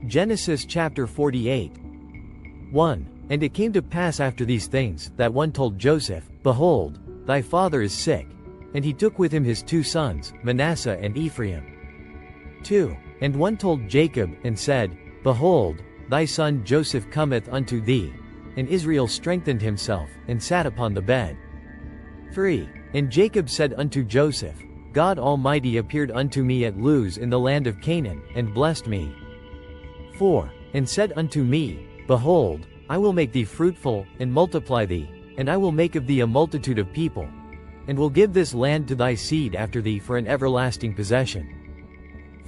Genesis chapter 48. 1. And it came to pass after these things, that one told Joseph, Behold, thy father is sick. And he took with him his 2 sons, Manasseh and Ephraim. 2. And one told Jacob, and said, Behold, thy son Joseph cometh unto thee. And Israel strengthened himself, and sat upon the bed. 3. And Jacob said unto Joseph, God Almighty appeared unto me at Luz in the land of Canaan, and blessed me. 4. And said unto me, Behold, I will make thee fruitful, and multiply thee, and I will make of thee a multitude of people, and will give this land to thy seed after thee for an everlasting possession.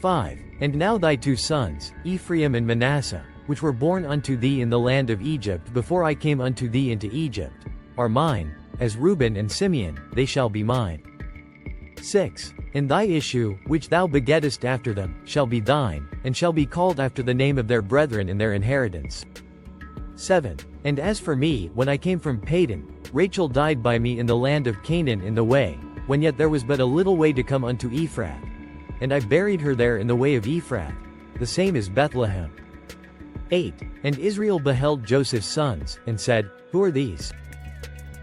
5. And now thy 2 sons, Ephraim and Manasseh, which were born unto thee in the land of Egypt before I came unto thee into Egypt, are mine, as Reuben and Simeon, they shall be mine. 6. And thy issue, which thou begettest after them, shall be thine, and shall be called after the name of their brethren in their inheritance. 7. And as for me, when I came from Padan, Rachel died by me in the land of Canaan in the way, when yet there was but a little way to come unto Ephrath. And I buried her there in the way of Ephrath, the same is Bethlehem. 8. And Israel beheld Joseph's sons, and said, Who are these?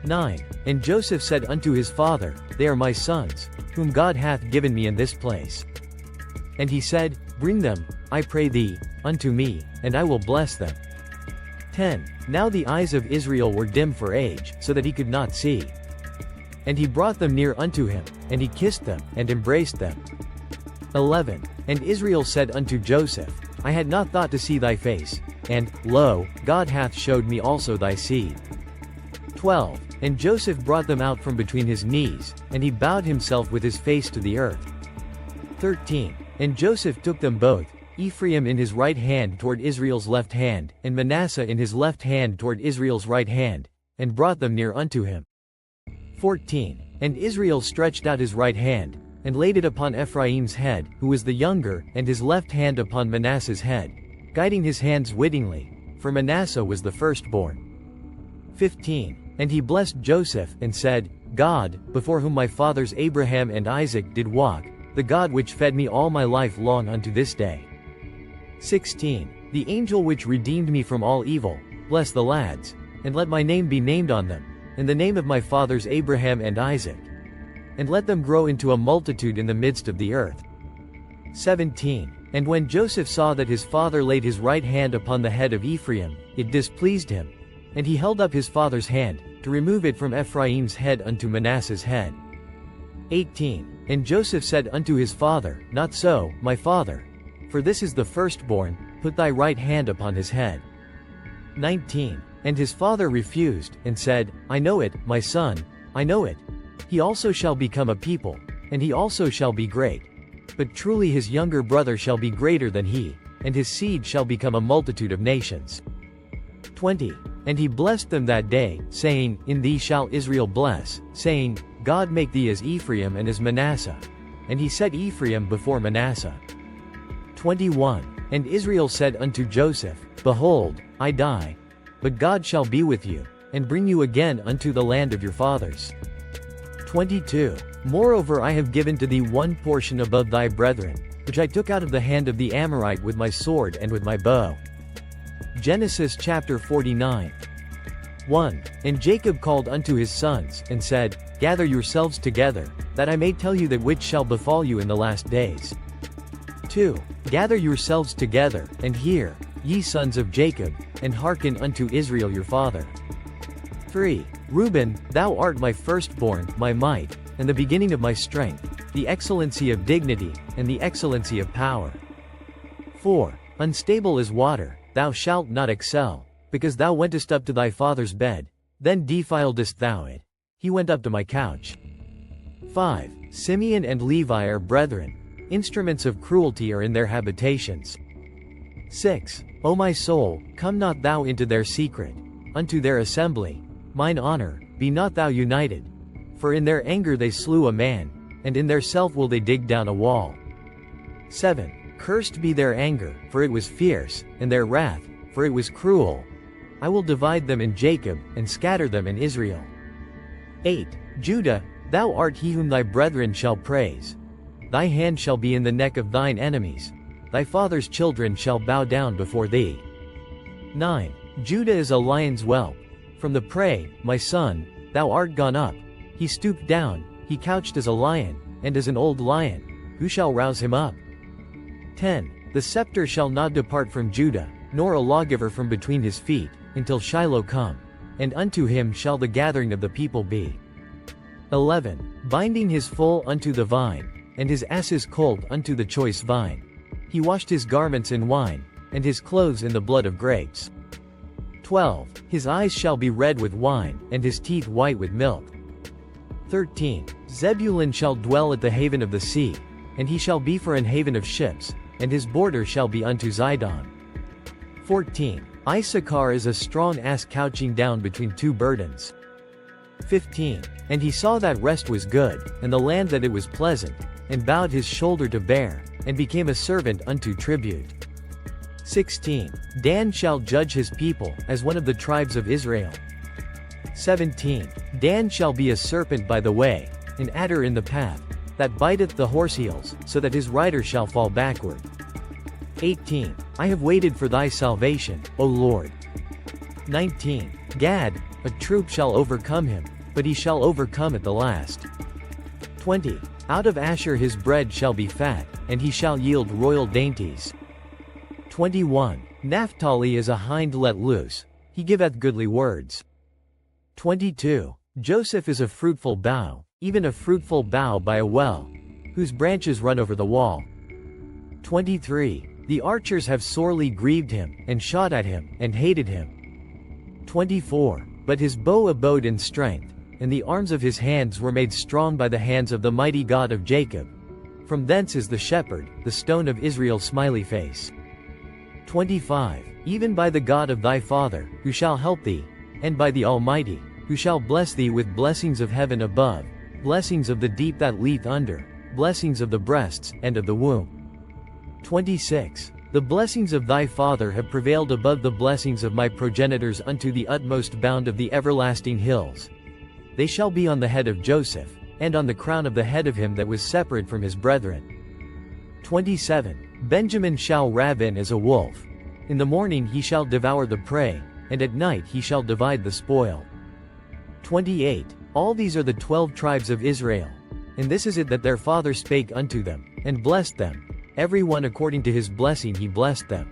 9. And Joseph said unto his father, They are my sons, whom God hath given me in this place. And he said, Bring them, I pray thee, unto me, and I will bless them. 10. Now the eyes of Israel were dim for age, so that he could not see. And he brought them near unto him, and he kissed them, and embraced them. 11. And Israel said unto Joseph, I had not thought to see thy face, and, lo, God hath showed me also thy seed. 12. And Joseph brought them out from between his knees, and he bowed himself with his face to the earth. 13. And Joseph took them both, Ephraim in his right hand toward Israel's left hand, and Manasseh in his left hand toward Israel's right hand, and brought them near unto him. 14. And Israel stretched out his right hand, and laid it upon Ephraim's head, who was the younger, and his left hand upon Manasseh's head, guiding his hands wittingly, for Manasseh was the firstborn. 15. And he blessed Joseph, and said, God, before whom my fathers Abraham and Isaac did walk, the God which fed me all my life long unto this day. 16. The angel which redeemed me from all evil, bless the lads, and let my name be named on them, and the name of my fathers Abraham and Isaac. And let them grow into a multitude in the midst of the earth. 17. And when Joseph saw that his father laid his right hand upon the head of Ephraim, it displeased him. And he held up his father's hand, to remove it from Ephraim's head unto Manasseh's head. 18. And Joseph said unto his father, Not so, my father. For this is the firstborn, put thy right hand upon his head. 19. And his father refused, and said, I know it, my son, I know it. He also shall become a people, and he also shall be great. But truly his younger brother shall be greater than he, and his seed shall become a multitude of nations. 20. And he blessed them that day, saying, In thee shall Israel bless, saying, God make thee as Ephraim and as Manasseh. And he set Ephraim before Manasseh. 21. And Israel said unto Joseph, Behold, I die. But God shall be with you, and bring you again unto the land of your fathers. 22. Moreover I have given to thee one portion above thy brethren, which I took out of the hand of the Amorite with my sword and with my bow. Genesis chapter 49. 1. And Jacob called unto his sons, and said, Gather yourselves together, that I may tell you that which shall befall you in the last days. 2. Gather yourselves together, and hear, ye sons of Jacob, and hearken unto Israel your father. 3. Reuben, thou art my firstborn, my might, and the beginning of my strength, the excellency of dignity, and the excellency of power. 4. Unstable as water, thou shalt not excel, because thou wentest up to thy father's bed, then defiledst thou it. He went up to my couch. 5. Simeon and Levi are brethren, instruments of cruelty are in their habitations. 6. O my soul, come not thou into their secret, unto their assembly, mine honor, be not thou united. For in their anger they slew a man, and in their self will they dig down a wall. 7. Cursed be their anger, for it was fierce, and their wrath, for it was cruel. I will divide them in Jacob, and scatter them in Israel. 8. Judah, thou art he whom thy brethren shall praise. Thy hand shall be in the neck of thine enemies. thy father's children shall bow down before thee. 9. Judah is a lion's whelp. From the prey, my son, thou art gone up. He stooped down, he couched as a lion, and as an old lion. Who shall rouse him up? 10. The scepter shall not depart from Judah, nor a lawgiver from between his feet, until Shiloh come. And unto him shall the gathering of the people be. 11. Binding his foal unto the vine, and his ass's colt unto the choice vine. He washed his garments in wine, and his clothes in the blood of grapes. 12. His eyes shall be red with wine, and his teeth white with milk. 13. Zebulun shall dwell at the haven of the sea, and he shall be for an haven of ships, and his border shall be unto Zidon. 14. Issachar is a strong ass couching down between two burdens. 15. And he saw that rest was good, and the land that it was pleasant, and bowed his shoulder to bear, and became a servant unto tribute. 16. Dan shall judge his people, as one of the tribes of Israel. 17. Dan shall be a serpent by the way, an adder in the path, that biteth the horse heels, so that his rider shall fall backward. 18. I have waited for thy salvation, O Lord. 19. Gad, a troop shall overcome him, but he shall overcome at the last. 20. Out of Asher his bread shall be fat, and he shall yield royal dainties. 21. Naphtali is a hind let loose, he giveth goodly words. 22. Joseph is a fruitful bough, even a fruitful bough by a well, whose branches run over the wall. 23. The archers have sorely grieved him, and shot at him, and hated him. 24. But his bow abode in strength, and the arms of his hands were made strong by the hands of the mighty God of Jacob. From thence is the shepherd, the stone of Israel's smiley face. 25. Even by the God of thy father, who shall help thee, and by the Almighty, who shall bless thee with blessings of heaven above, blessings of the deep that leath under, blessings of the breasts, and of the womb. 26. The blessings of thy father have prevailed above the blessings of my progenitors unto the utmost bound of the everlasting hills. They shall be on the head of Joseph, and on the crown of the head of him that was separate from his brethren. 27. Benjamin shall ravin as a wolf. In the morning he shall devour the prey, and at night he shall divide the spoil. 28. All these are the 12 tribes of Israel. And this is it that their father spake unto them, and blessed them. Every one according to his blessing he blessed them.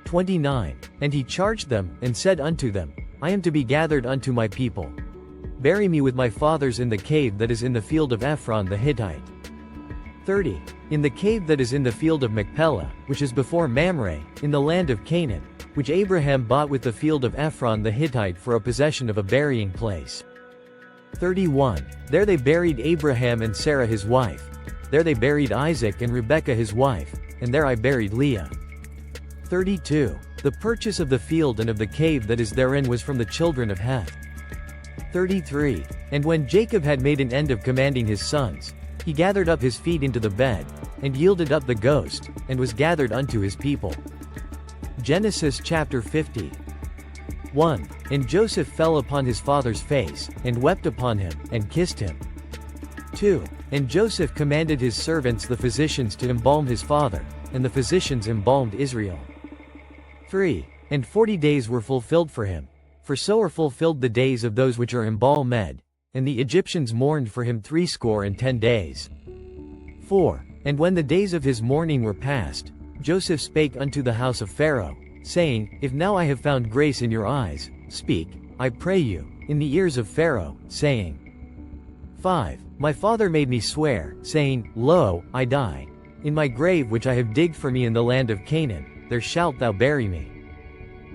29. And he charged them, and said unto them, I am to be gathered unto my people. Bury me with my fathers in the cave that is in the field of Ephron the Hittite. 30. In the cave that is in the field of Machpelah, which is before Mamre, in the land of Canaan, which Abraham bought with the field of Ephron the Hittite for a possession of a burying place. 31. There they buried Abraham and Sarah his wife. There they buried Isaac and Rebekah his wife, and there I buried Leah. 32. The purchase of the field and of the cave that is therein was from the children of Heth. 33. And when Jacob had made an end of commanding his sons, he gathered up his feet into the bed, and yielded up the ghost, and was gathered unto his people. Genesis chapter 50. 1. And Joseph fell upon his father's face, and wept upon him, and kissed him. 2. And Joseph commanded his servants the physicians to embalm his father, and the physicians embalmed Israel. 3. And 40 days were fulfilled for him, for so are fulfilled the days of those which are embalmed, and the Egyptians mourned for him 60 days. 4. And when the days of his mourning were past, Joseph spake unto the house of Pharaoh, saying, If now I have found grace in your eyes, speak, I pray you, in the ears of Pharaoh, saying, 5. My father made me swear, saying, Lo, I die. In my grave which I have digged for me in the land of Canaan, there shalt thou bury me.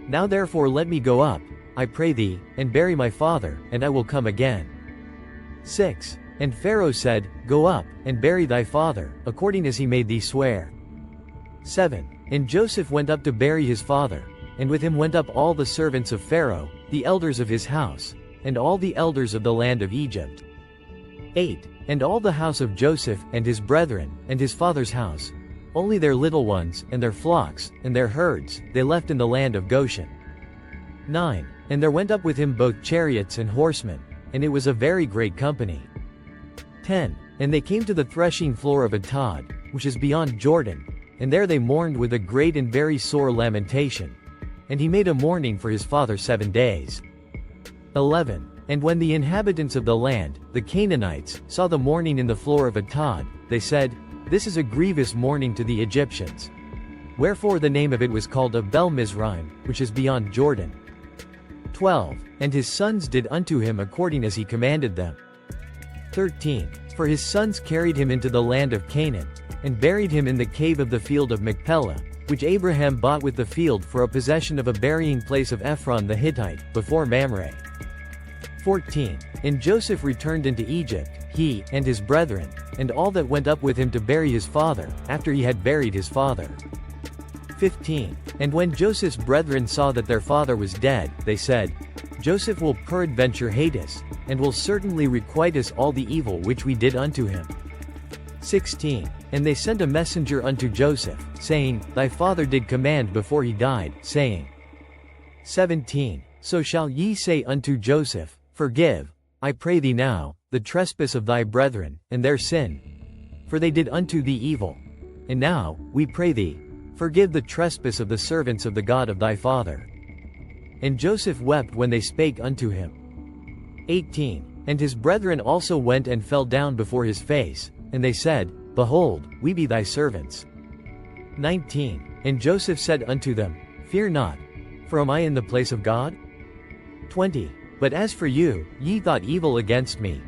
Now therefore let me go up, I pray thee, and bury my father, and I will come again. 6. And Pharaoh said, Go up, and bury thy father, according as he made thee swear. 7. And Joseph went up to bury his father, and with him went up all the servants of Pharaoh, the elders of his house, and all the elders of the land of Egypt. 8. And all the house of Joseph, and his brethren, and his father's house, only their little ones, and their flocks, and their herds, they left in the land of Goshen. 9. And there went up with him both chariots and horsemen, and it was a very great company. 10. And they came to the threshing floor of Atad, which is beyond Jordan, and there they mourned with a great and very sore lamentation. And he made a mourning for his father 7 days. 11. And when the inhabitants of the land, the Canaanites, saw the mourning in the floor of Atad, they said, This is a grievous mourning to the Egyptians. Wherefore the name of it was called Abel Mizraim, which is beyond Jordan. 12. And his sons did unto him according as he commanded them. 13. For his sons carried him into the land of Canaan, and buried him in the cave of the field of Machpelah, which Abraham bought with the field for a possession of a burying place of Ephron the Hittite, before Mamre. 14. And Joseph returned into Egypt, he, and his brethren, and all that went up with him to bury his father, after he had buried his father. 15. And when Joseph's brethren saw that their father was dead, they said, Joseph will peradventure hate us, and will certainly requite us all the evil which we did unto him. 16. And they sent a messenger unto Joseph, saying, Thy father did command before he died, saying. 17. So shall ye say unto Joseph, Forgive, I pray thee now, the trespass of thy brethren, and their sin. For they did unto thee evil. And now, we pray thee, forgive the trespass of the servants of the God of thy father. And Joseph wept when they spake unto him. 18. And his brethren also went and fell down before his face, and they said, Behold, we be thy servants. 19. And Joseph said unto them, Fear not, for am I in the place of God? 20. But as for you, ye thought evil against me.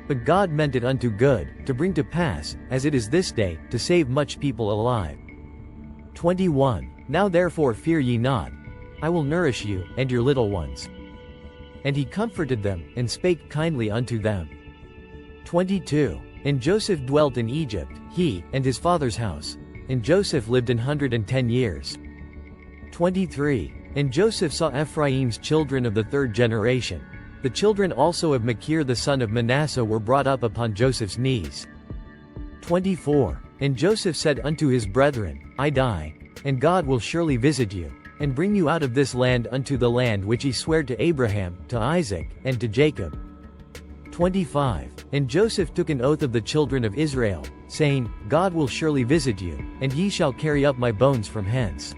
But God meant it unto good, to bring to pass, as it is this day, to save much people alive. 21. Now therefore fear ye not. I will nourish you, and your little ones. And he comforted them, and spake kindly unto them. 22. And Joseph dwelt in Egypt, he, and his father's house. And Joseph lived 110 years. 23. And Joseph saw Ephraim's children of the 3rd generation. The children also of Machir the son of Manasseh were brought up upon Joseph's knees. 24. And Joseph said unto his brethren, I die, and God will surely visit you, and bring you out of this land unto the land which he sware to Abraham, to Isaac, and to Jacob. 25. And Joseph took an oath of the children of Israel, saying, God will surely visit you, and ye shall carry up my bones from hence.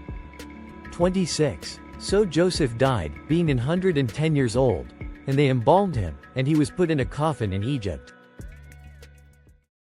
26. So Joseph died, being 110 years old, and they embalmed him, and he was put in a coffin in Egypt.